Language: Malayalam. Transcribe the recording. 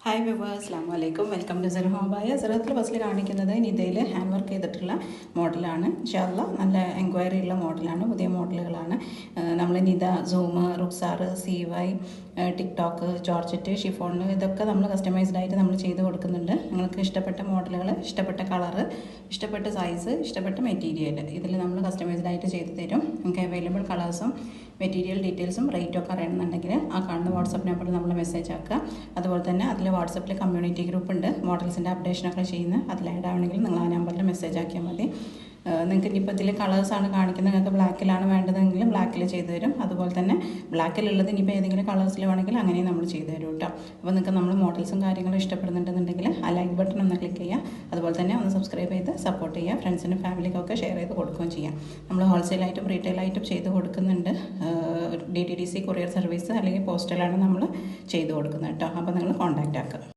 ഹായ് വിവേഴ്സ്, അസ്സലാമു അലൈക്കും. Welcome to Sera home by. സെറത്തിൽ ഫസ്റ്റിൽ കാണിക്കുന്നത് നിതയിൽ ഹാൻഡ് വർക്ക് ചെയ്തിട്ടുള്ള മോഡലാണ്. ഇൻഷാ അല്ലാഹ് നല്ല എൻക്വയറി ഉള്ള മോഡലാണ്, പുതിയ മോഡലുകളാണ്. നമ്മൾ നിത, സൂം, റുക്സാർ, CY, ടിക്ടോക്ക്, ജോർജറ്റ്, ഷിഫോൺ ഇതൊക്കെ നമ്മൾ കസ്റ്റമൈസ്ഡ് ആയിട്ട് നമ്മൾ ചെയ്ത് കൊടുക്കുന്നുണ്ട്. നിങ്ങൾക്ക് ഇഷ്ടപ്പെട്ട മോഡലുകൾ, ഇഷ്ടപ്പെട്ട കളറ്, ഇഷ്ടപ്പെട്ട സൈസ്, ഇഷ്ടപ്പെട്ട മെറ്റീരിയൽ ഇതിൽ നമ്മൾ കസ്റ്റമൈസ്ഡ് ആയിട്ട് ചെയ്ത് തരും. നിങ്ങൾക്ക് അവൈലബിൾ കളേഴ്സും മെറ്റീരിയൽ ഡീറ്റെയിൽസും റേറ്റൊക്കെ അറിയണമെന്നുണ്ടെങ്കിൽ ആ കാണുന്ന വാട്സപ്പ് നമ്പറിൽ നമ്മൾ മെസ്സേജ് ആക്കുക. അതുപോലെ തന്നെ അതിൽ വാട്സപ്പിൽ കമ്മ്യൂണിറ്റി ഗ്രൂപ്പ് ഉണ്ട്, മോഡൽസിൻ്റെ അപ്ഡേഷനൊക്കെ ചെയ്യുന്ന. അതിൽ ആഡ് ആവണമെങ്കിൽ നിങ്ങൾ ആ നമ്പറിൽ മെസ്സേജ് ആക്കിയാൽ മതി. നിങ്ങൾക്ക് ഇനിയിപ്പോൾ ഇതിൽ കളേഴ്സാണ് കാണിക്കുന്നത്, നിങ്ങൾക്ക് ബ്ലാക്കിലാണ് വേണ്ടതെങ്കിൽ ബ്ലാക്കിൽ ചെയ്തു തരും. അതുപോലെ തന്നെ ബ്ലാക്കിലുള്ളത് ഇനിയിപ്പോൾ ഏതെങ്കിലും കളേഴ്സിൽ വേണമെങ്കിൽ അങ്ങനെയും നമ്മൾ ചെയ്തു തരും കേട്ടോ. അപ്പോൾ നിങ്ങൾക്ക് നമ്മൾ മോഡൽസും കാര്യങ്ങളും ഇഷ്ടപ്പെടുന്നുണ്ടെന്നുണ്ടെങ്കിൽ ആ ലൈക്ക് ബട്ടൺ ഒന്ന് ക്ലിക്ക് ചെയ്യുക. അതുപോലെ തന്നെ ഒന്ന് സബ്സ്ക്രൈബ് ചെയ്ത് സപ്പോർട്ട് ചെയ്യുക. ഫ്രണ്ട്സിനും ഫാമിലിക്കൊക്കെ ഷെയർ ചെയ്ത് കൊടുക്കുകയും ചെയ്യാം. നമ്മൾ ഹോൾസെയിലായിട്ടും റീറ്റെയിലായിട്ടും ചെയ്ത് കൊടുക്കുന്നുണ്ട്. DTDC കൊറിയർ സർവീസ് അല്ലെങ്കിൽ പോസ്റ്റലാണ് നമ്മൾ ചെയ്ത് കൊടുക്കുന്നത് കേട്ടോ. അപ്പോൾ നിങ്ങൾ കോൺടാക്റ്റ് ആക്കുക.